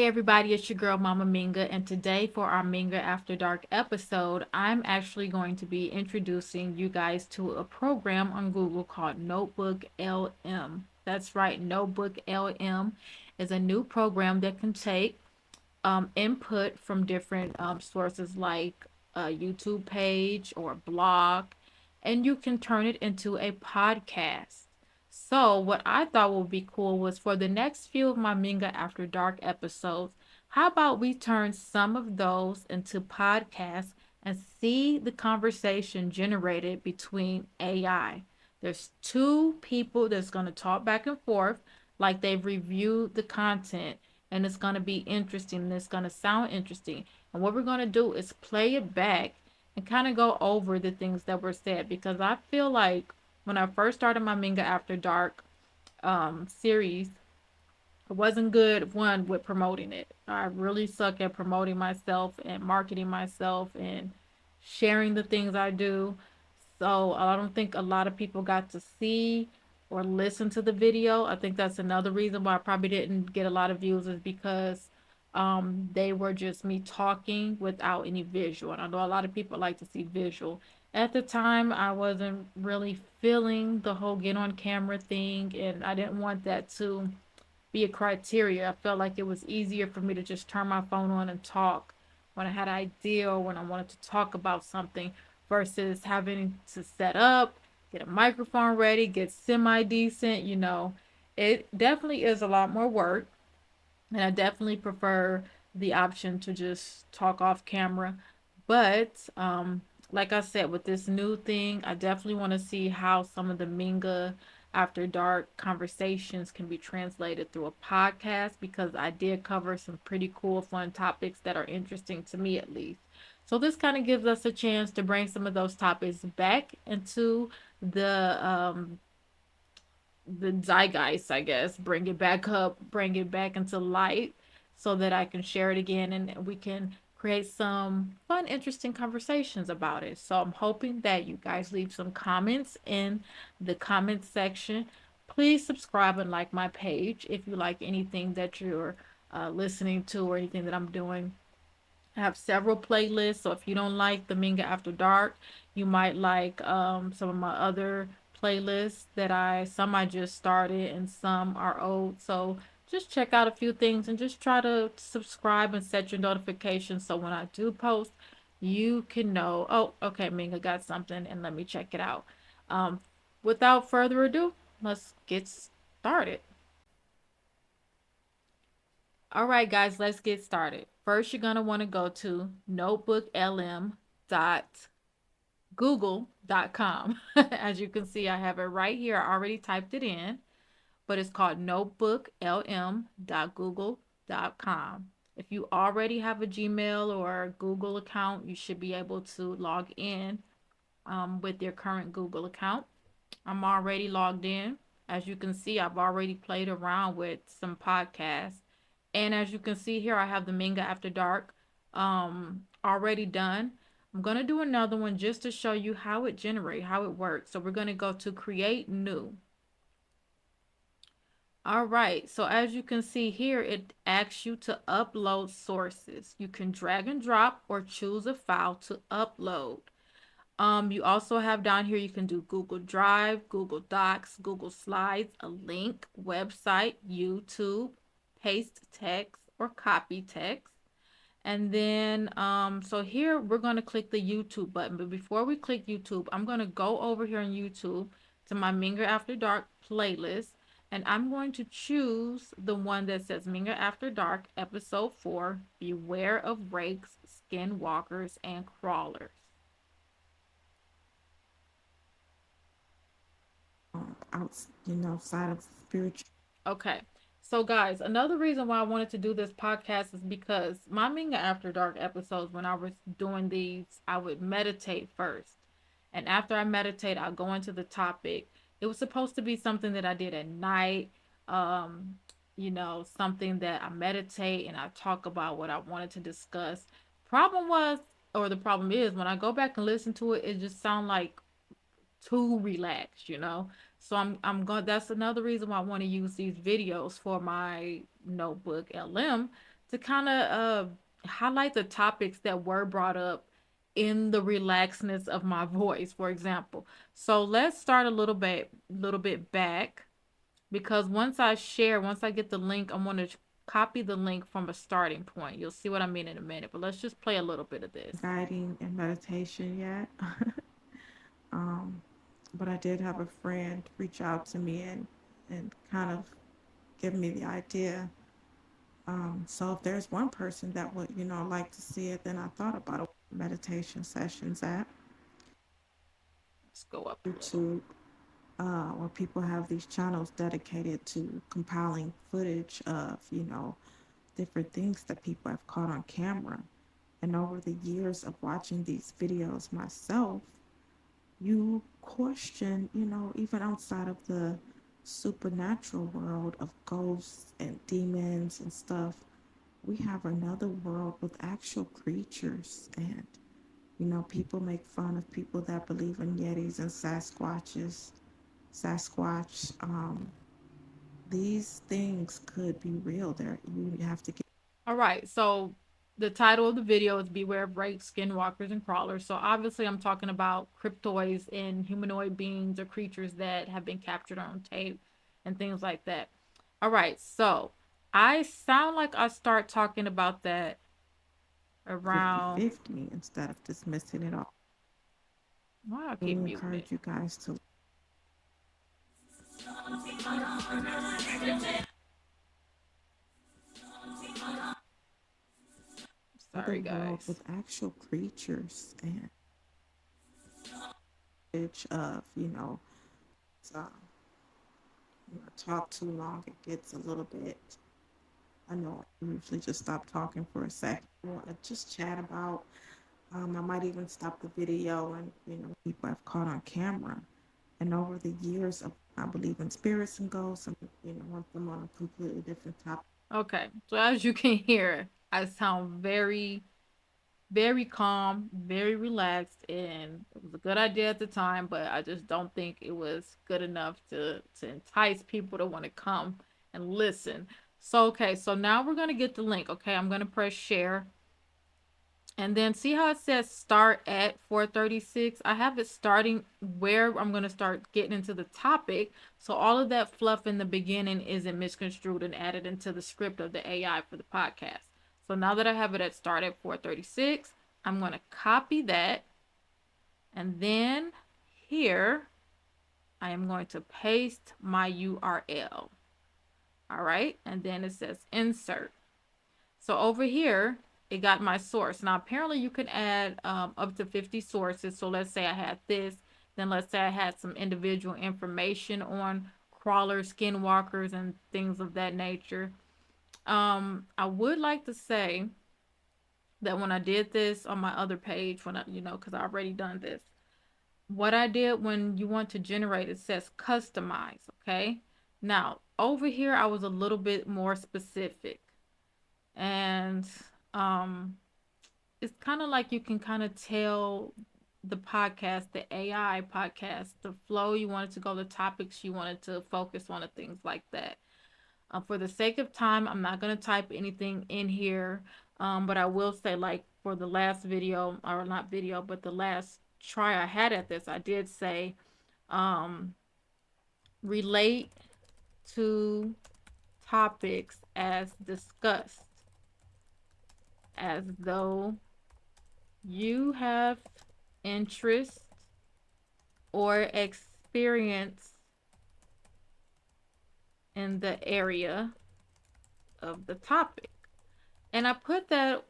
everybody, it's your girl Mama Minga, and today for our Minga After Dark episode, I'm actually going to be introducing you guys to a program on Google called Notebook LM. That's right, Notebook LM is a new program that can take input from different sources like a YouTube page or a blog, and you can turn it into a podcast. So, what I thought would be cool was for the next few of my Minga After Dark episodes, how about we turn some of those into podcasts and see the conversation generated between AI? There's two people that's going to talk back and forth like they've reviewed the content, and it's going to be interesting and it's going to sound interesting. And what we're going to do is play it back and kind of go over the things that were said, because I feel like when I first started my Minga After Dark series, I wasn't good one with promoting it. I really suck at promoting myself and marketing myself and sharing the things I do. So I don't think a lot of people got to see or listen to the video. I think that's another reason why I probably didn't get a lot of views, is because they were just me talking without any visual. And I know a lot of people like to see visual. At the time, I wasn't really feeling the whole get on camera thing, and I didn't want that to be a criteria. I felt like it was easier for me to just turn my phone on and talk when I had an idea or when I wanted to talk about something, versus having to set up, get a microphone ready, get semi decent. It definitely is a lot more work, and I definitely prefer the option to just talk off camera. But like I said, with this new thing, I definitely want to see how some of the Minga After Dark conversations can be translated through a podcast, because I did cover some pretty cool, fun topics that are interesting to me at least. So this kind of gives us a chance to bring some of those topics back into the zeitgeist, I guess, bring it back up, bring it back into light, so that I can share it again and we can create some fun, interesting conversations about it. So I'm hoping that you guys leave some comments in the comment section. Please subscribe and like my page if you like anything that you're listening to or anything that I'm doing. I have several playlists, so if you don't like the Minga After Dark, you might like some of my other playlists that some I just started and some are old. So just check out a few things and just try to subscribe and set your notifications so when I do post, you can know, oh, okay, Minga got something and let me check it out. Um, Without further ado, let's get started. All right, guys, let's get started. First, you're going to want to go to notebooklm.google.com. As you can see, I have it right here. I already typed it in, but it's called notebooklm.google.com. If you already have a Gmail or a Google account, you should be able to log in with your current Google account. I'm already logged in. As you can see, I've already played around with some podcasts. And as you can see here, I have the Minga After Dark already done. I'm going to do another one just to show you how it generates, how it works. So we're going to go to create new. All right, so as you can see here, it asks you to upload sources. You can drag and drop or choose a file to upload. You also have down here, you can do Google Drive, Google Docs, Google Slides, a link, website, YouTube, paste text, or copy text. And then, so here we're going to click the YouTube button. But before we click YouTube, I'm going to go over here on YouTube to my Minga After Dark playlist. And I'm going to choose the one that says Minga After Dark, Episode 4, Beware of Rakes, Skinwalkers, and Crawlers. Outside of spiritual. Okay. So, guys, another reason why I wanted to do this podcast is because my Minga After Dark episodes, when I was doing these, I would meditate first. And after I meditate, I'll go into the topic. It was supposed to be something that I did at night, um, something that I meditate and I talk about what I wanted to discuss. Problem was, or the problem is, when I go back and listen to it, it just sounds like too relaxed. So I'm going that's another reason why I want to use these videos for my notebook LM to kind of highlight the topics that were brought up in the relaxedness of my voice, for example. So let's start a little bit back, because once I get the link, I'm going to copy the link from a starting point. You'll see what I mean in a minute, but let's just play a little bit of this. guiding and meditation yet. um, but I did have a friend reach out to me and kind of give me the idea. So if there's one person that would, like to see it, then I thought about meditation sessions at Let's go up a little. YouTube, where people have these channels dedicated to compiling footage of, different things that people have caught on camera. And over the years of watching these videos myself, you question, even outside of the supernatural world of ghosts and demons and stuff, we have another world with actual creatures. And, people make fun of people that believe in Yetis and Sasquatches. Sasquatch, these things could be real. There, you have to get All right, so the title of the video is Beware of Rakes, Skinwalkers, and Crawlers. So obviously, I'm talking about cryptoids and humanoid beings or creatures that have been captured on tape and things like that. All right, so I sound like I start talking about that around. 50-50 instead of dismissing it all. Why I I keep really muting it? encourage you guys to other Sorry, world guys. with actual creatures and footage of, so, talk too long, it gets a little bit annoying. I usually just stop talking for a second. I want to just chat about, I might even stop the video and, people have caught on camera. And over the years, I believe in spirits and ghosts and, want them on a completely different topic. Okay, so as you can hear, I sound very calm, very relaxed, and it was a good idea at the time, but I just don't think it was good enough to entice people to want to come and listen. So okay, so now we're gonna get the link. Okay, I'm gonna press share, and then see how it says start at 4:36. I have it starting where I'm gonna start getting into the topic, so all of that fluff in the beginning isn't misconstrued and added into the script of the AI for the podcast. So now that I have it at start at 4:36, I'm gonna copy that, and then here I am going to paste my URL. All right, and then it says insert. So over here, it got my source. Now, apparently, you can add up to 50 sources. So let's say I had this, then let's say I had some individual information on crawlers, skinwalkers, and things of that nature. I would like to say that when I did this on my other page, when because I already done this, what I did when you want to generate, it says customize. Okay. Now, over here, I was a little bit more specific, and um it's kind of like you can kind of tell the podcast, the AI podcast, the flow you wanted to go, the topics you wanted to focus on, and things like that. For the sake of time, I'm not going to type anything in here, but I will say, like, for the last video, or not video, but the last try I had at this, I did say um, relate to topics as discussed, as though you have interest or experience in the area of the topic. And I put that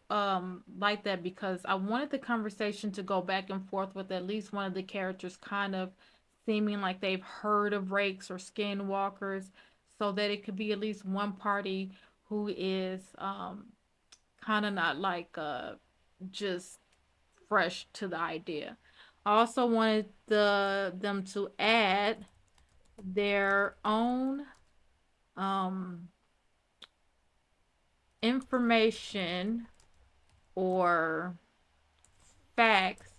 like that because I wanted the conversation to go back and forth with at least one of the characters kind of seeming like they've heard of rakes or skinwalkers, so that it could be at least one party who is kind of not like just fresh to the idea. I also wanted them to add their own um, information or facts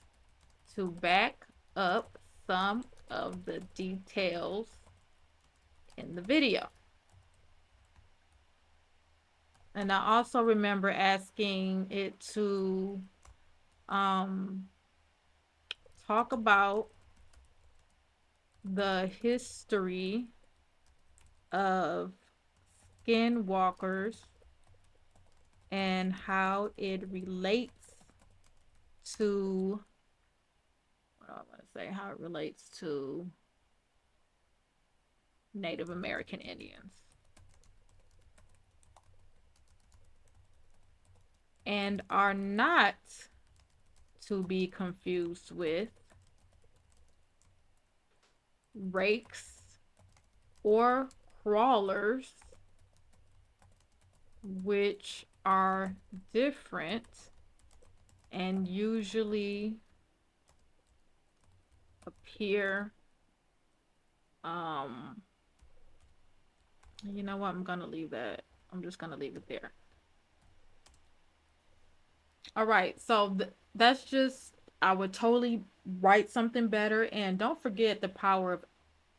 to back up some of the details in the video. And I also remember asking it to um, talk about the history of skinwalkers and how it relates to what do I want to say? How it relates to Native American Indians and are not to be confused with rakes or crawlers, which are different and usually appear. Um, you know what? I'm gonna leave that. I'm just gonna leave it there. All right, so that's just I would totally write something better, and don't forget the power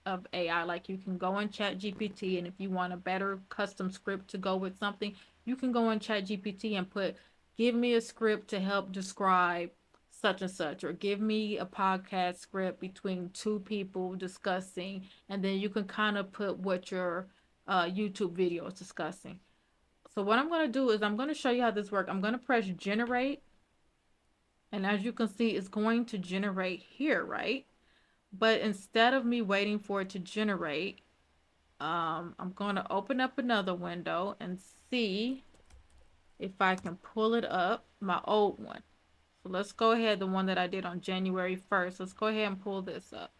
of AI. Like you can go in Chat GPT, and if you want a better custom script to go with something, you can go in Chat GPT and put, "Give me a script to help describe such and such," or "Give me a podcast script between two people discussing," and then you can kind of put what your YouTube video is discussing. So what I'm going to do is I'm going to show you how this works. I'm going to press generate, and as you can see, it's going to generate here, right? But instead of me waiting for it to generate, I'm going to open up another window and see if I can pull it up, my old one. So let's go ahead, the one that I did on January 1st. Let's go ahead and pull this up.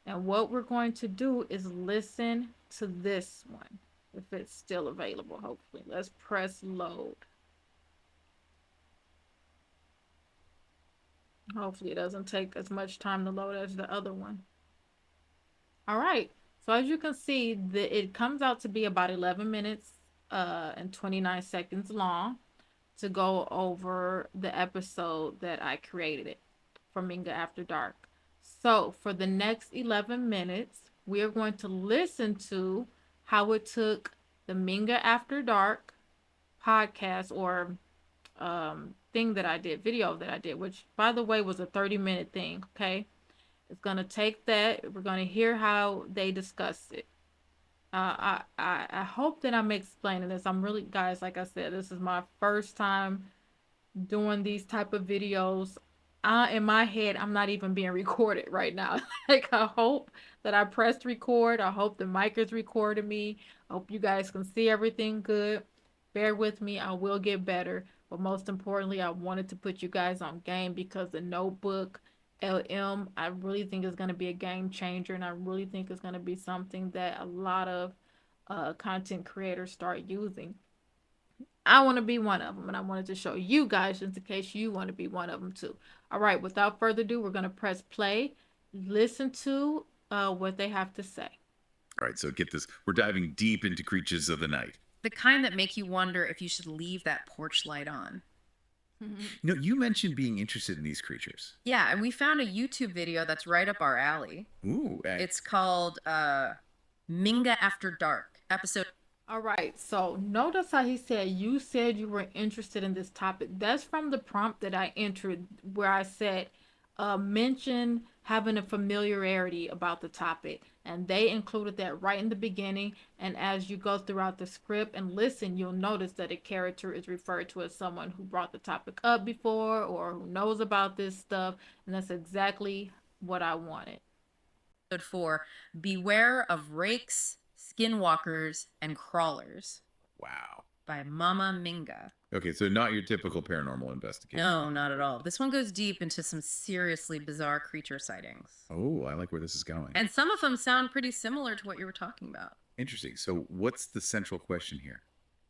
And what we're going to do is listen to this one, if it's still available, hopefully. Let's press load. Hopefully, it doesn't take as much time to load as the other one. All right. So as you can see, it comes out to be about 11 minutes and 29 seconds long to go over the episode that I created it for Minga After Dark. So for the next 11 minutes, we are going to listen to how it took the Minga After Dark podcast or thing that I did, video that I did, which by the way was a 30-minute thing. Okay. It's going to take that. We're going to hear how they discuss it. I hope that I'm explaining this. I'm really, guys, like I said, this is my first time doing these type of videos. In my head, I'm not even being recorded right now. Like I hope that I pressed record. I hope the mic is recording me. I hope you guys can see everything good. Bear with me. I will get better. But most importantly, I wanted to put you guys on game because the Notebook LM, I really think is going to be a game changer, and I really think it's going to be something that a lot of content creators start using. I want to be one of them, and I wanted to show you guys just in case you want to be one of them too. All right, without further ado, we're going to press play, listen to what they have to say. All right, so get this. We're diving deep into creatures of the night. The kind that make you wonder if you should leave that porch light on. You know, you mentioned being interested in these creatures. Yeah, and we found a YouTube video that's right up our alley. Ooh, It's called Minga After Dark, episode. All right, so notice how he said, "You said you were interested in this topic." That's from the prompt that I entered where I said, mention having a familiarity about the topic. And they included that right in the beginning. And as you go throughout the script and listen, you'll notice that a character is referred to as someone who brought the topic up before or who knows about this stuff. And that's exactly what I wanted. Episode 4, Beware of Rakes, Skinwalkers, and Crawlers wow. by Mama Minga. Okay, so not your typical paranormal investigation. No, not at all. This one goes deep into some seriously bizarre creature sightings. Oh, I like where this is going. And some of them sound pretty similar to what you were talking about. Interesting. So, what's the central question here?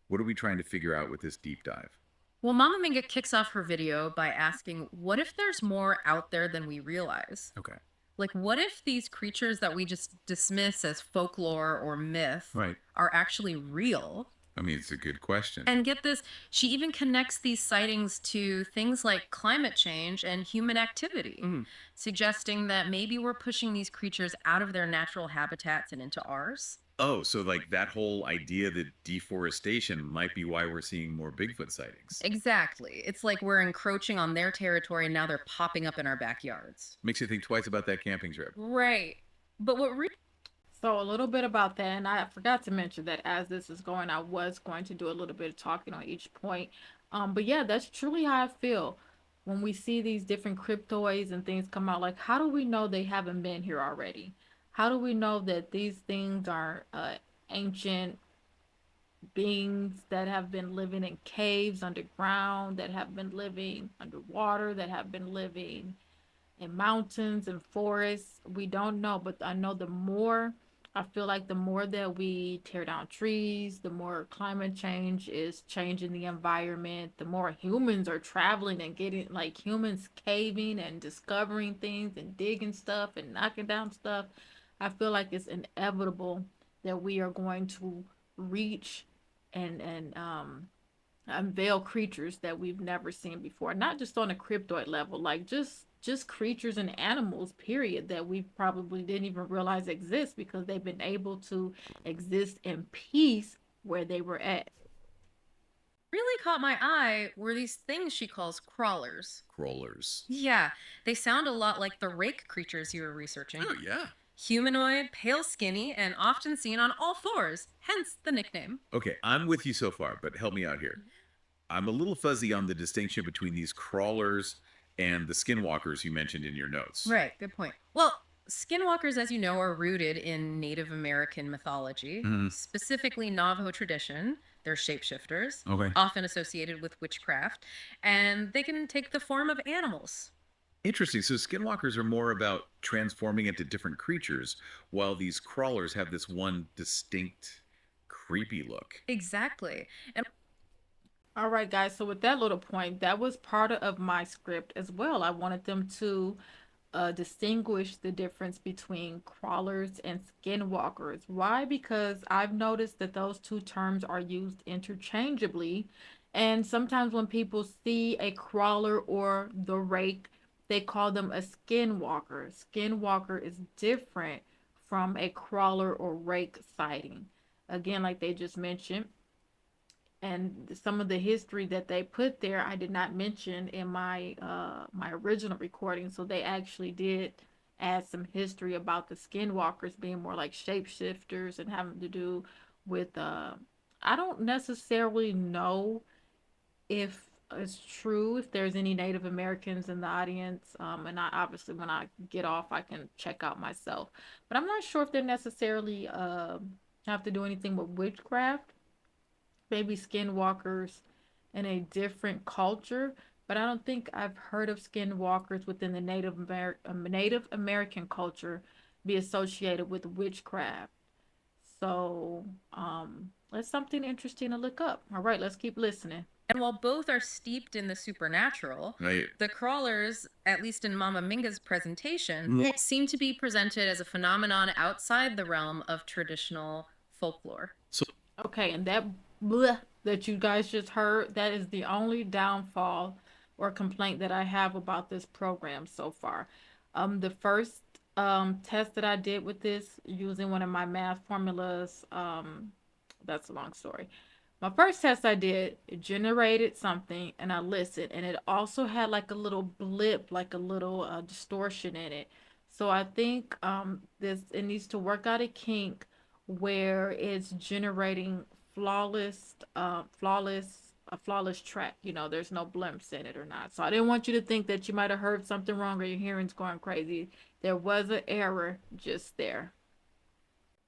What are we trying to figure out with this deep dive? Well, Mama Minga kicks off her video by asking, what if there's more out there than we realize? Okay. Like, what if these creatures that we just dismiss as folklore or myth Right. are actually real? I mean, it's a good question. And get this, she even connects these sightings to things like climate change and human activity, suggesting that maybe we're pushing these creatures out of their natural habitats and into ours. Oh, so like that whole idea that deforestation might be why we're seeing more Bigfoot sightings. Exactly. It's like we're encroaching on their territory and now they're popping up in our backyards. Makes you think twice about that camping trip. Right. But what So a little bit about that, and I forgot to mention that as this is going, I was going to do a little bit of talking on each point. But yeah, that's truly how I feel when we see these different cryptoids and things come out. Like, how do we know they haven't been here already? How do we know that these things are ancient beings that have been living in caves underground, that have been living underwater, that have been living in mountains and forests? We don't know, but I know the more, I feel like the more that we tear down trees, the more climate change is changing the environment, the more humans are traveling and getting, like, humans caving and discovering things and digging stuff and knocking down stuff. I feel like it's inevitable that we are going to reach and unveil creatures that we've never seen before, not just on a cryptoid level, like just creatures and animals period that we probably didn't even realize exist because they've been able to exist in peace where they were at. really caught my eye were these things she calls crawlers. Crawlers. Yeah, they sound a lot like the rake creatures you were researching. Oh, yeah. Humanoid, pale skinny, and often seen on all fours, hence the nickname. Okay, I'm with you so far, but help me out here. I'm a little fuzzy on the distinction between these crawlers and the skinwalkers you mentioned in your notes. Right, good point. Well, skinwalkers, as you know, are rooted in Native American mythology, specifically Navajo tradition. They're shapeshifters, Okay. often associated with witchcraft, and they can take the form of animals. Interesting. So skinwalkers are more about transforming into different creatures, while these crawlers have this one distinct, creepy look. Exactly. And All right, guys. So with that little point, that was part of my script as well. I wanted them to distinguish the difference between crawlers and skinwalkers. Why? Because I've noticed that those two terms are used interchangeably. And sometimes when people see a crawler or the rake, they call them a skinwalker. Skinwalker is different from a crawler or rake sighting. Again, like they just mentioned, and some of the history that they put there I did not mention in my original recording, so they actually did add some history about the skinwalkers being more like shapeshifters and having to do with I don't necessarily know if it's true, if there's any Native Americans in the audience, and I obviously when I get off I can check out myself, but I'm not sure if they necessarily have to do anything with witchcraft. Maybe skinwalkers in a different culture, but I don't think I've heard of skinwalkers within the Native American culture be associated with witchcraft. So, that's something interesting to look up. All right, let's keep listening. while both are steeped in the supernatural, Right. the crawlers, at least in Mama Minga's presentation, seem to be presented as a phenomenon outside the realm of traditional folklore. So Okay, and that bleh that you guys just heard, that is the only downfall or complaint that I have about this program so far. The first test that I did with this using one of my math formulas, that's a long story. My first test I did, it generated something and I listened, and it also had like a little blip, like a little distortion in it. So I think this it needs to work out a kink where it's generating a flawless track. You know, there's no blimps in it or not. So I didn't want you to think that you might have heard something wrong or your hearing's going crazy. There was an error just there.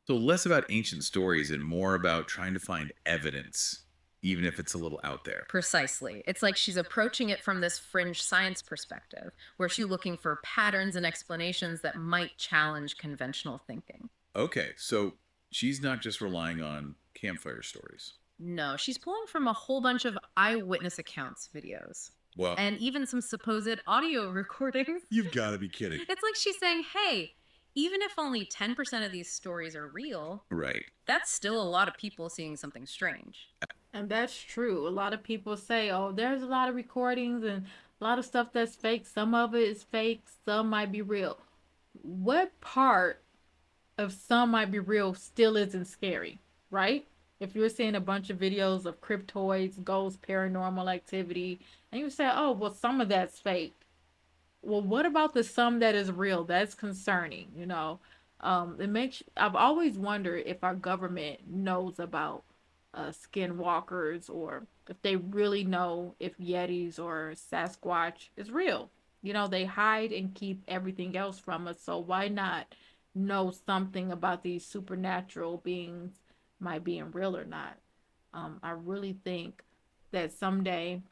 so less about ancient stories and more about trying to find evidence, even if it's a little out there. Precisely. It's like she's approaching it from this fringe science perspective, where she's looking for patterns and explanations that might challenge conventional thinking. Okay, so she's not just relying on campfire stories. No, she's pulling from a whole bunch of eyewitness accounts, videos, Well, and even some supposed audio recordings. you've got to be kidding. It's like she's saying, hey, even if only 10% of these stories are real, Right. that's still a lot of people seeing something strange. And that's true. A lot of people say, oh, there's a lot of recordings and a lot of stuff that's fake. Some of it is fake, some might be real. What part if some might be real, still isn't scary, right? If you're seeing a bunch of videos of cryptoids, ghosts, paranormal activity, and you say, oh, well, some of that's fake. Well, what about the some that is real? That's concerning, you know. It makes I've always wondered if our government knows about skinwalkers, or if they really know if Yetis or Sasquatch is real. You know, they hide and keep everything else from us, so why not know something about these supernatural beings might being real or not? I really think that someday,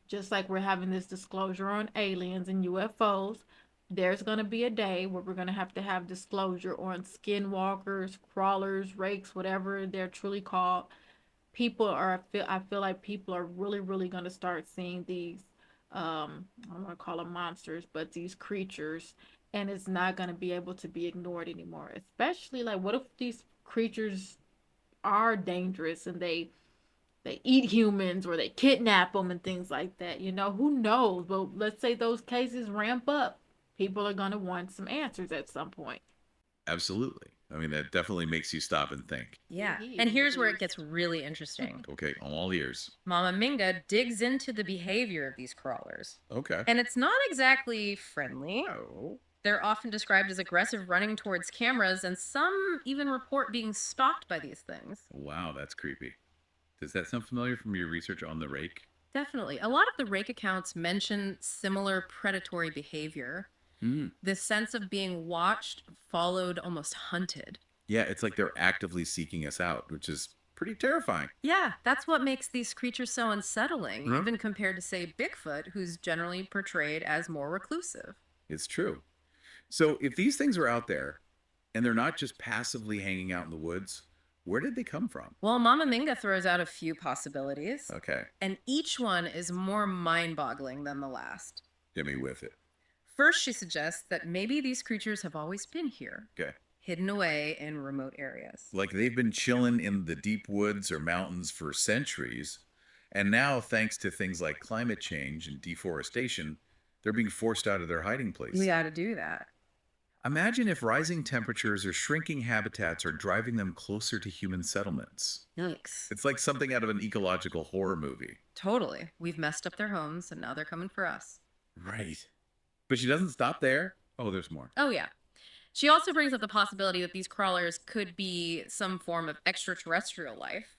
just like we're having this disclosure on aliens and UFOs, there's going to be a day where we're going to have disclosure on skinwalkers, crawlers, rakes, whatever they're truly called. I feel like people are really going to start seeing these, I don't want to call them monsters, but these creatures, and it's not going to be able to be ignored anymore. Especially, like, what if these creatures are dangerous and they eat humans or they kidnap them and things like that. You know, who knows? But let's say those cases ramp up. People are going to want some answers at some point. Absolutely. I mean, that definitely makes you stop and think. Yeah. And here's where it gets really interesting. Okay, I'm all ears. Mama Minga digs into the behavior of these crawlers. Okay. And it's not exactly friendly. Oh, They're often described as aggressive, running towards cameras, and some even report being stalked by these things. wow, that's creepy. Does that sound familiar from your research on the rake? Definitely. A lot of the rake accounts mention similar predatory behavior. Mm. This sense of being watched, followed, almost hunted. Yeah, it's like they're actively seeking us out, which is pretty terrifying. Yeah, that's what makes these creatures so unsettling, Huh? even compared to, say, Bigfoot, who's generally portrayed as more reclusive. It's true. So if these things are out there and they're not just passively hanging out in the woods, where did they come from? Well, Mama Minga throws out a few possibilities, Okay, and each one is more mind boggling than the last. get me with it. First, she suggests that maybe these creatures have always been here, Okay. hidden away in remote areas. Like they've been chilling in the deep woods or mountains for centuries. And now, thanks to things like climate change and deforestation, they're being forced out of their hiding place. We ought to do that. Imagine if rising temperatures or shrinking habitats are driving them closer to human settlements. Yikes. It's like something out of an ecological horror movie. Totally. We've messed up their homes, and now they're coming for us. Right. But she doesn't stop there. Oh, there's more. Oh, yeah. She also brings up the possibility that these crawlers could be some form of extraterrestrial life.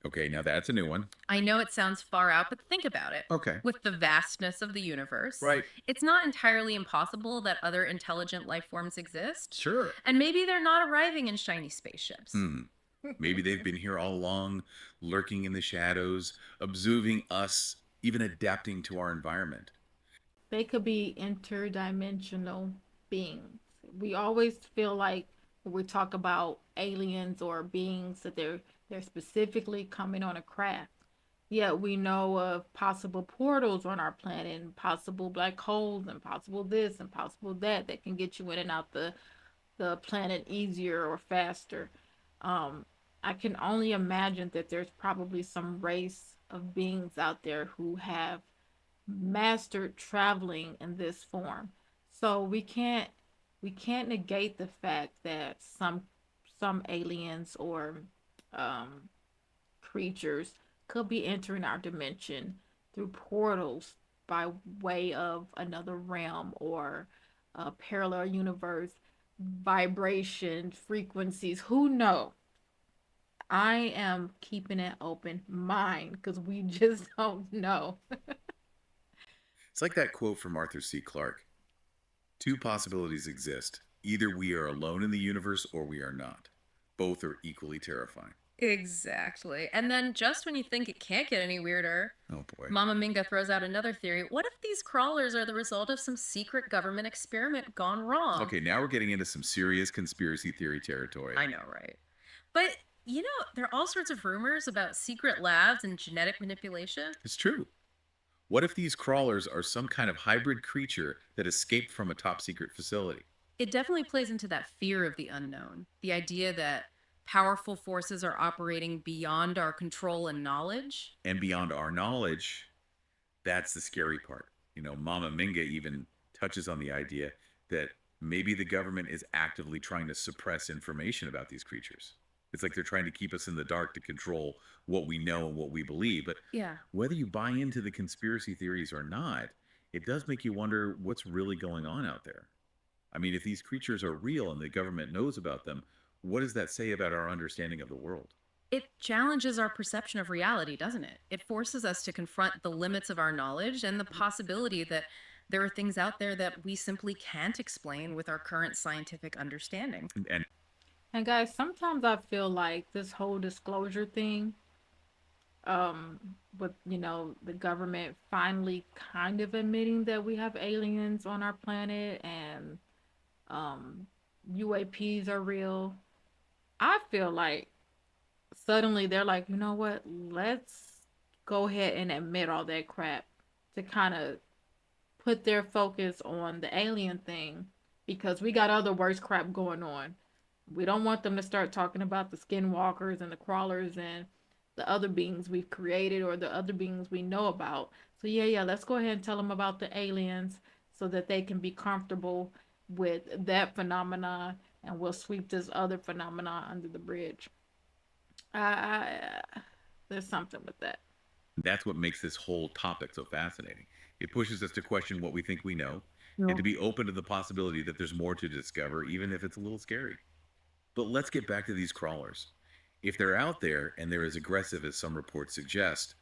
Okay, now that's a new one. I know it sounds far out, but think about it. Okay. With the vastness of the universe, Right. it's not entirely impossible that other intelligent life forms exist. Sure. And maybe they're not arriving in shiny spaceships. Maybe they've been here all along, lurking in the shadows, observing us, even adapting to our environment. They could be interdimensional beings. We always feel like when we talk about aliens or beings that they're specifically coming on a craft. Yet we know of possible portals on our planet and possible black holes and possible this and possible that can get you in and out the planet easier or faster. Um, I can only imagine that there's probably some race of beings out there who have mastered traveling in this form. So we can't negate the fact that some aliens or um, creatures could be entering our dimension through portals by way of another realm or a parallel universe, vibration, frequencies. Who knows? I am keeping an open mind because we just don't know. It's like that quote from Arthur C. Clarke: two possibilities exist. Either we are alone in the universe or we are not. Both are equally terrifying. Exactly. And then just when you think it can't get any weirder, Oh boy. Mama Minga throws out another theory. What if these crawlers are the result of some secret government experiment gone wrong? Okay, now we're getting into some serious conspiracy theory territory. I know, right? But, you know, there are all sorts of rumors about secret labs and genetic manipulation. It's true. What if these crawlers are some kind of hybrid creature that escaped from a top secret facility? It definitely plays into that fear of the unknown, the idea that powerful forces are operating beyond our control and knowledge. And beyond our knowledge, that's the scary part. You know, Mama Minga even touches on the idea that Maybe the government is actively trying to suppress information about these creatures. It's like they're trying to keep us in the dark to control what we know and what we believe. But Yeah. whether you buy into the conspiracy theories or not, it does make you wonder what's really going on out there. I mean, if these creatures are real and the government knows about them, what does that say about our understanding of the world? It challenges our perception of reality, doesn't it? It forces us to confront the limits of our knowledge and the possibility that there are things out there that we simply can't explain with our current scientific understanding. And And guys, sometimes I feel like this whole disclosure thing, with the government finally kind of admitting that we have aliens on our planet and um UAPs are real. I feel like suddenly they're like, you know what? Let's go ahead and admit all that crap to kind of put their focus on the alien thing because we got other worse crap going on. We don't want them to start talking about the skinwalkers and the crawlers and the other beings we've created or the other beings we know about. So yeah, let's go ahead and tell them about the aliens so that they can be comfortable with that phenomena and we'll sweep this other phenomena under the bridge. There's something with that. that's what makes this whole topic so fascinating. It pushes us to question what we think we know and No. to be open to the possibility that there's more to discover, even if it's a little scary. But let's get back to these crawlers. If they're out there and they're as aggressive as some reports suggest,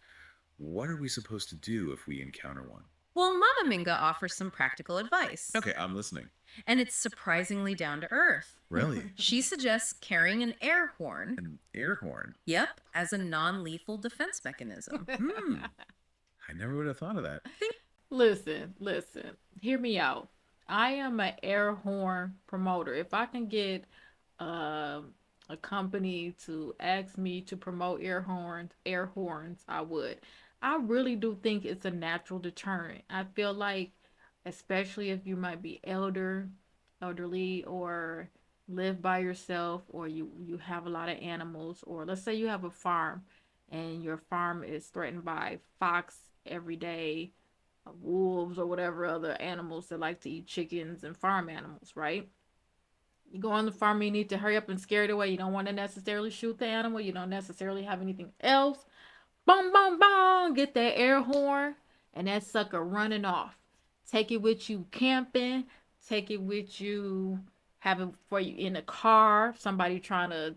what are we supposed to do if we encounter one? Well, Mama Minga offers some practical advice. Okay, I'm listening. And it's surprisingly down to earth. Really? She suggests carrying an air horn. An air horn? Yep, as a non lethal defense mechanism. I never would have thought of that. Listen. Hear me out. I am an air horn promoter. If I can get a company to ask me to promote air horns, I would. I really do think it's a natural deterrent. I feel like, especially if you might be elderly, or live by yourself, or you have a lot of animals, or let's say you have a farm, and your farm is threatened by fox every day, wolves, or whatever other animals that like to eat chickens and farm animals, right? You go on the farm, you need to hurry up and scare it away. You don't want to necessarily shoot the animal. You don't necessarily have anything else. Boom, boom, boom. Get that air horn and that sucker running off. Take it with you camping. Take it with you having for you in a car. Somebody trying to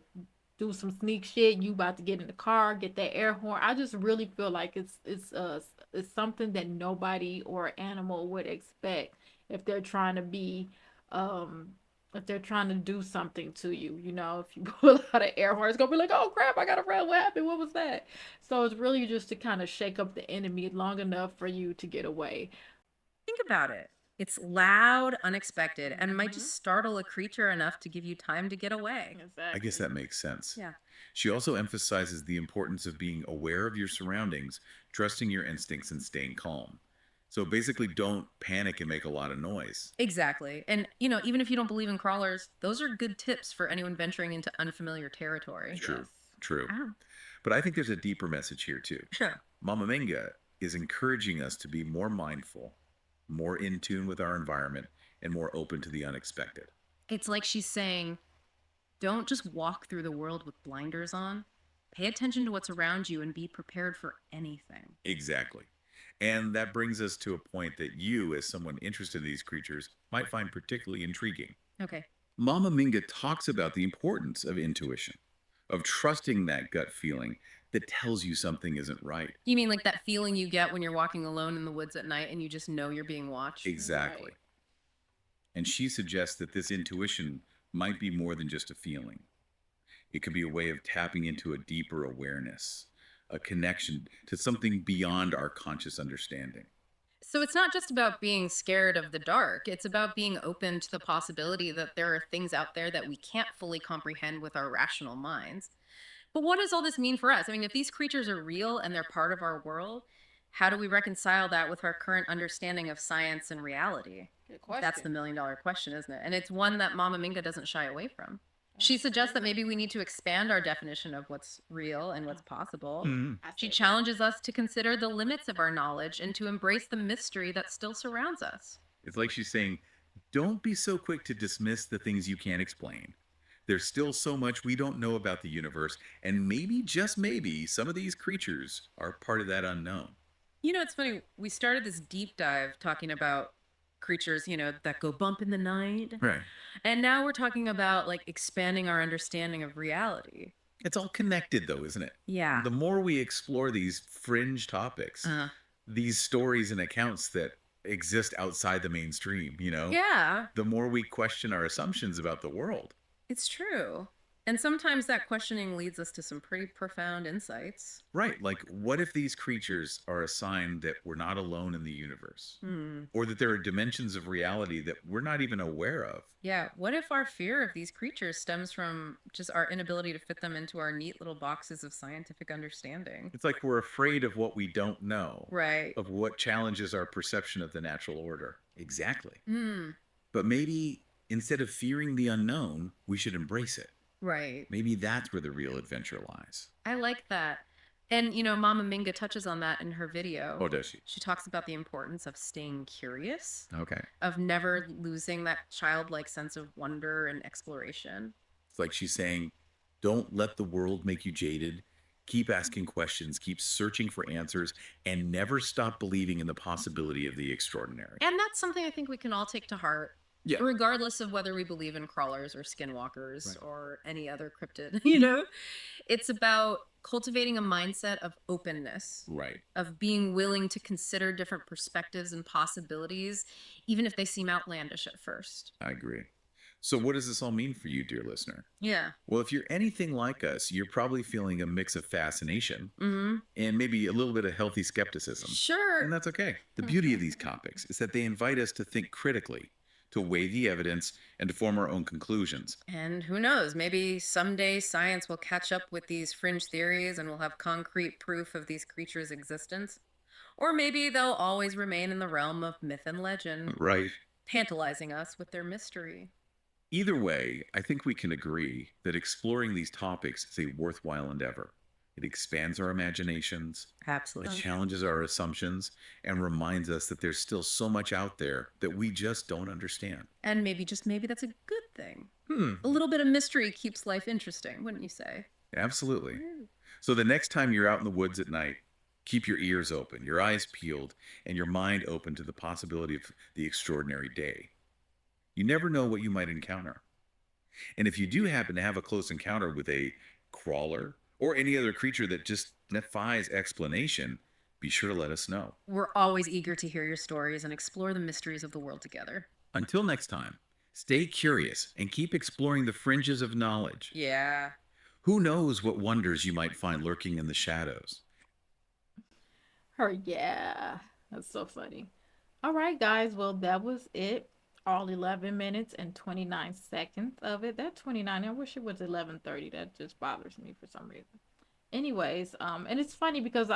do some sneak shit. You about to get in the car, get that air horn. I just really feel like it's something that nobody or animal would expect if they're trying to be um if they're trying to do something to you. If you pull out an air horn, it's gonna be like, oh crap, I gotta run. What happened? What was that? So it's really just to kind of shake up the enemy long enough for you to get away. Think about it. It's loud, unexpected, and might just startle a creature enough to give you time to get away. I guess Exactly. that makes sense. Yeah. She also emphasizes the importance of being aware of your surroundings, trusting your instincts, and staying calm. So basically, don't panic and make a lot of noise. Exactly. And, even if you don't believe in crawlers, those are good tips for anyone venturing into unfamiliar territory. True, Yes. true. Ah, But I think there's a deeper message here, too. sure. Mama Minga is encouraging us to be more mindful, more in tune with our environment, and more open to the unexpected. It's like she's saying, don't just walk through the world with blinders on. Pay attention to what's around you and be prepared for anything. Exactly. And that brings us to a point that you, as someone interested in these creatures, might find particularly intriguing. Okay. Mama Minga talks about the importance of intuition, of trusting that gut feeling that tells you something isn't right. You mean like that feeling you get when you're walking alone in the woods at night and you just know you're being watched? Exactly. Right. And she suggests that this intuition might be more than just a feeling. It could be a way of tapping into a deeper awareness, a connection to something beyond our conscious understanding. So it's not just about being scared of the dark. It's about being open to the possibility that there are things out there that we can't fully comprehend with our rational minds. But what does all this mean for us? I mean, if these creatures are real and they're part of our world, how do we reconcile that with our current understanding of science and reality? Good question. That's the $1 million question, isn't it? And it's one that Mama Minga doesn't shy away from. She suggests that maybe we need to expand our definition of what's real and what's possible. She challenges us to consider the limits of our knowledge and to embrace the mystery that still surrounds us. It's like she's saying, Don't be so quick to dismiss the things you can't explain. There's still so much we don't know about the universe, and maybe, just maybe, some of these creatures are part of that unknown. It's funny. We started this deep dive talking about creatures, that go bump in the night. Right. And now we're talking about like expanding our understanding of reality. It's all connected, though, isn't it? Yeah. The more we explore these fringe topics, Uh, these stories and accounts that exist outside the mainstream, yeah, the more we question our assumptions about the world. it's true. And sometimes that questioning leads us to some pretty profound insights. Right. Like, what if these creatures are a sign that we're not alone in the universe? Hmm. Or that there are dimensions of reality that we're not even aware of? Yeah, what if our fear of these creatures stems from just our inability to fit them into our neat little boxes of scientific understanding? It's like we're afraid of what we don't know, Right. of what challenges our perception of the natural order. Exactly. Hmm. But maybe instead of fearing the unknown, we should embrace it. Right. Maybe that's where the real adventure lies. I like that. And, Mama Minga touches on that in her video. Oh, does she? She talks about the importance of staying curious, Okay. of never losing that childlike sense of wonder and exploration. It's like she's saying, don't let the world make you jaded. Keep asking questions, keep searching for answers, and never stop believing in the possibility of the extraordinary. And that's something I think we can all take to heart, Yeah. regardless of whether we believe in crawlers or skinwalkers Right. or any other cryptid. It's about cultivating a mindset of openness, Right. of being willing to consider different perspectives and possibilities, even if they seem outlandish at first. I agree. So, what does this all mean for you, dear listener? Yeah. Well, if you're anything like us, you're probably feeling a mix of fascination Mm-hmm. and maybe a little bit of healthy skepticism. Sure. And that's okay. The beauty of these topics is that they invite us to think critically, to weigh the evidence, and to form our own conclusions. And who knows, maybe someday science will catch up with these fringe theories and we'll have concrete proof of these creatures' existence. Or maybe they'll always remain in the realm of myth and legend, Right. tantalizing us with their mystery. Either way, I think we can agree that exploring these topics is a worthwhile endeavor. It expands our imaginations, it Absolutely. challenges our assumptions, and reminds us that there's still so much out there that we just don't understand. And maybe, just maybe, that's a good thing. Hmm, A little bit of mystery keeps life interesting, wouldn't you say? absolutely. So the next time you're out in the woods at night, keep your ears open, your eyes peeled, and your mind open to the possibility of the extraordinary day. You never know what you might encounter. And if you do happen to have a close encounter with a crawler or any other creature that just defies explanation, be sure to let us know. We're always eager to hear your stories and explore the mysteries of the world together. Until next time, stay curious and keep exploring the fringes of knowledge. Yeah. Who knows what wonders you might find lurking in the shadows? Her, yeah. That's so funny. All right, guys. Well, that was it. All 11 minutes and 29 seconds of it. That 29, I wish it was 11:30. That just bothers me for some reason. Anyways, and it's funny because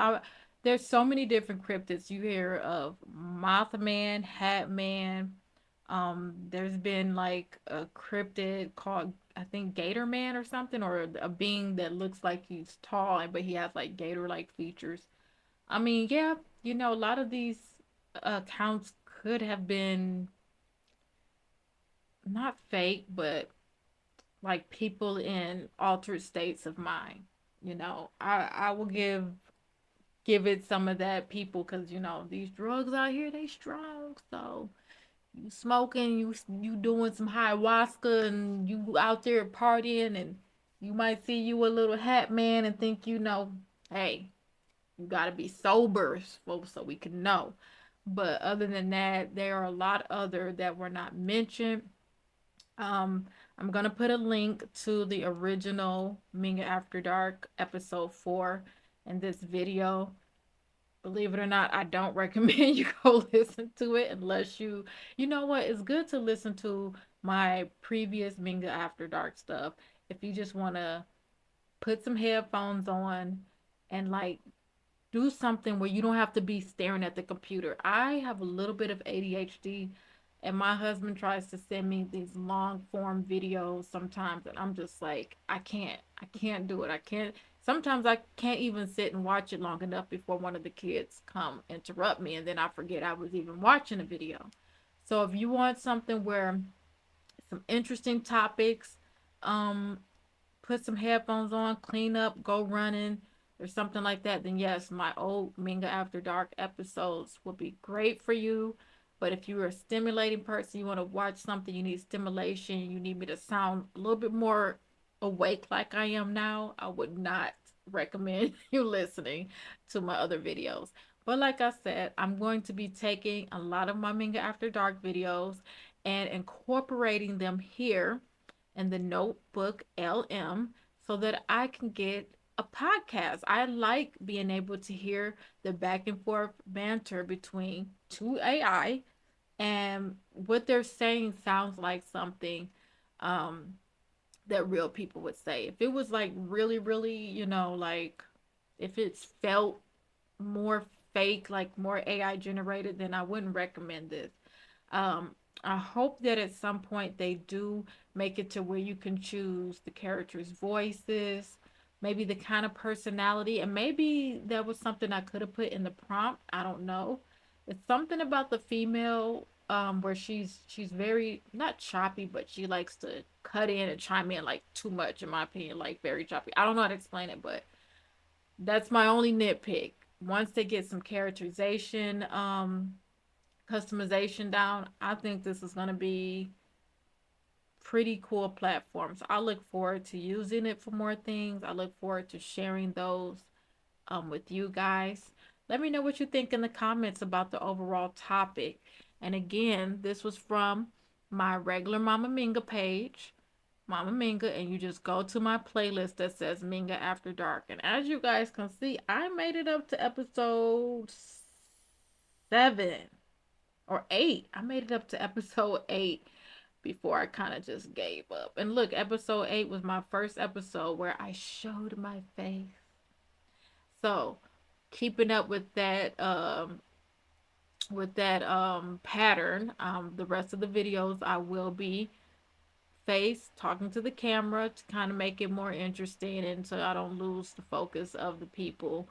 there's so many different cryptids. You hear of Mothman, Hatman. There's been like a cryptid called, I think, Gator Man or something, or a being that looks like he's tall but he has like gator like features. I mean, yeah, a lot of these accounts could have been not fake, but like people in altered states of mind. I will give it some of that, people, because these drugs out here, they strong. So you smoking, you doing some ayahuasca, and you out there partying, and you might see you a little hat man and think, hey, you gotta be sober, so we can know. But other than that, there are a lot other that were not mentioned. I'm gonna put a link to the original Minga After Dark episode 4 in this video. Believe it or not, I don't recommend you go listen to it unless you know what, it's good to listen to my previous Minga After Dark stuff if you just want to put some headphones on and like do something where you don't have to be staring at the computer. I have a little bit of ADHD, and my husband tries to send me these long form videos sometimes, and I'm just like, I can't do it. I can't. Sometimes I can't even sit and watch it long enough before one of the kids come interrupt me, and then I forget I was even watching a video. So if you want something where some interesting topics, um, put some headphones on, clean up, go running, or something like that, then yes, my old Minga After Dark episodes will be great for you. But if you're a stimulating person, you want to watch something, you need stimulation, you need me to sound a little bit more awake like I am now, I would not recommend you listening to my other videos. But like I said, I'm going to be taking a lot of my Minga After Dark videos and incorporating them here in the Notebook LM so that I can get a podcast. I like being able to hear the back and forth banter between two AI, and what they're saying sounds like something um, that real people would say. If it was like really, really, like if it's felt more fake, like more AI generated, then I wouldn't recommend this. Um, I hope that at some point they do make it to where you can choose the characters' voices, maybe the kind of personality, and maybe that was something I could have put in the prompt. I don't know. It's something about the female where she's very not choppy, but she likes to cut in and chime in like too much in my opinion, like very choppy. I don't know how to explain it, but that's my only nitpick. Once they get some characterization, customization down, I think this is going to be pretty cool platform. So I look forward to using it for more things. I look forward to sharing those with you guys. Let me know what you think in the comments about the overall topic. And again, this was from my regular Mama Minga page, Mama Minga, and you just go to my playlist that says Minga After Dark. And as you guys can see, I made it up to episode 7 or 8. I made it up to episode 8 before I kind of just gave up. And look, episode 8 was my first episode where I showed my face. So, keeping up with that pattern, the rest of the videos I will be face talking to the camera to kind of make it more interesting and so I don't lose the focus of the people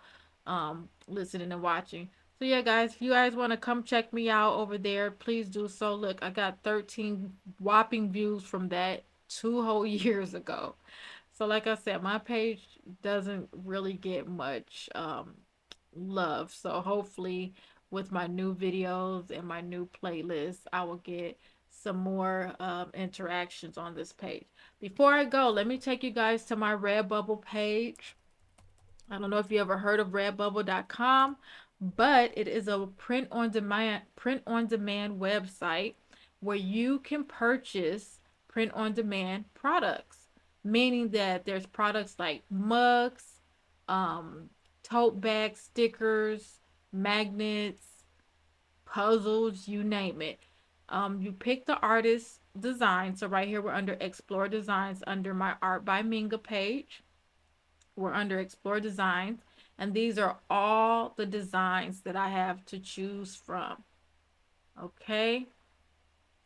listening and watching. So yeah, guys, if you guys want to come check me out over there, please do so. Look, I got 13 whopping views from that 2 whole years ago. So like I said, my page doesn't really get much love. So hopefully with my new videos and my new playlist, I will get some more interactions on this page. Before I go, let me take you guys to my Redbubble page. I don't know if you ever heard of redbubble.com, but it is a print on demand website where you can purchase print on demand products, meaning that there's products like mugs, um, tote bags, stickers, magnets, puzzles, you name it. You pick the artist design. So right here we're under Explore Designs under my Art by Minga page. We're under Explore Designs, and these are all the designs that I have to choose from. Okay,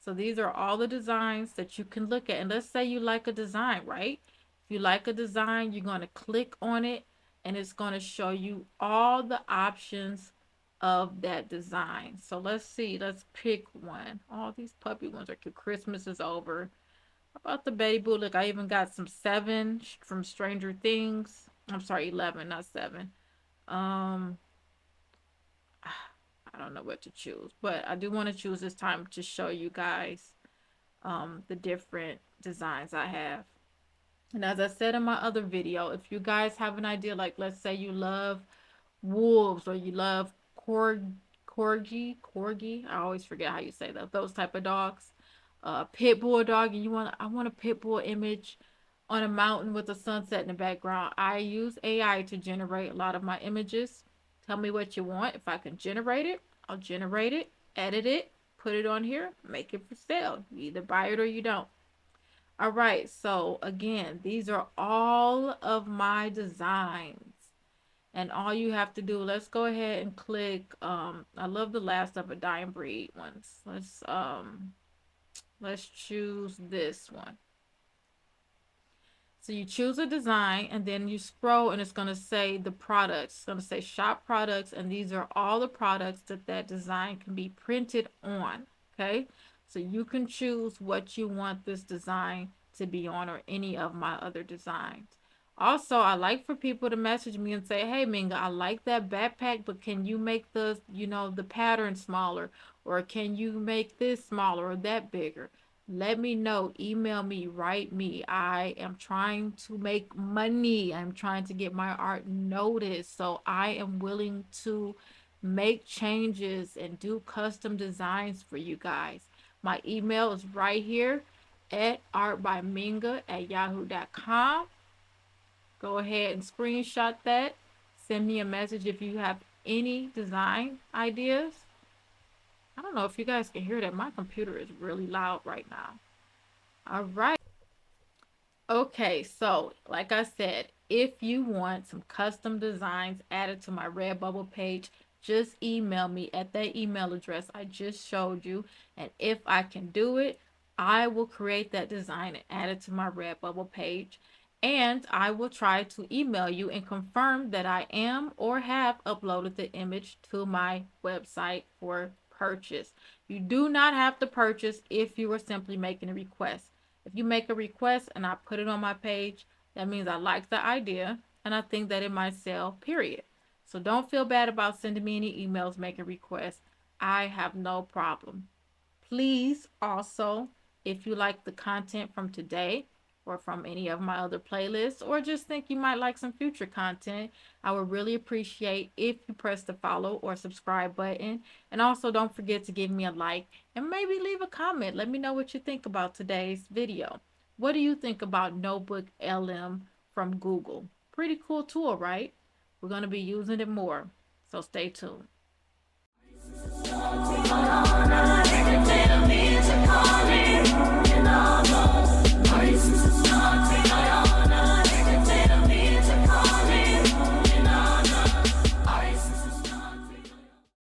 so these are all the designs that you can look at. And let's say you like a design, right? If you like a design, you're going to click on it and it's going to show you all the options of that design. So let's see, let's pick one. All these puppy ones are cute. Christmas is over. How about the baby boo? Look, I even got some 7 from Stranger Things. I'm sorry, 11, not 7. Um, I don't know what to choose, but I do want to choose this time to show you guys the different designs I have. And as I said in my other video, if you guys have an idea, like let's say you love wolves or you love corgi, I always forget how you say that, those type of dogs, pit bull dog, and I want a pit bull image on a mountain with a sunset in the background. I use AI to generate a lot of my images. Tell me what you want. If I can generate it, I'll generate it, edit it, put it on here, make it for sale. You either buy it or you don't. All right, so again, these are all of my designs. And all you have to do, let's go ahead and click I love the last of a dying breed ones. Let's choose this one. So you choose a design and then you scroll and it's going to say the products. It's going to say shop products, and these are all the products that that design can be printed on. Okay, so you can choose what you want this design to be on or any of my other designs. Also, I like for people to message me and say, "Hey Minga, I like that backpack, but can you make the pattern smaller, or can you make this smaller or that bigger?" Let me know, email me, write me. I am trying to make money. I'm trying to get my art noticed. So I am willing to make changes and do custom designs for you guys. My email is right here at artbyminga@yahoo.com. Go ahead and screenshot that. Send me a message if you have any design ideas. I don't know if you guys can hear that. My computer is really loud right now. All right. Okay, so like I said, if you want some custom designs added to my Redbubble page, just email me at that email address I just showed you. And if I can do it, I will create that design and add it to my Redbubble page. And I will try to email you and confirm that I am or have uploaded the image to my website for purchase. You do not have to purchase if you are simply making a request. If you make a request and I put it on my page, that means I like the idea and I think that it might sell, period. So don't feel bad about sending me any emails making requests. I have no problem. Please also, if you like the content from today or from any of my other playlists, or just think you might like some future content, I would really appreciate if you press the follow or subscribe button. And also, don't forget to give me a like and maybe leave a comment. Let me know what you think about today's video. What do you think about Notebook LM from Google? Pretty cool tool, right? We're going to be using it more. So stay tuned.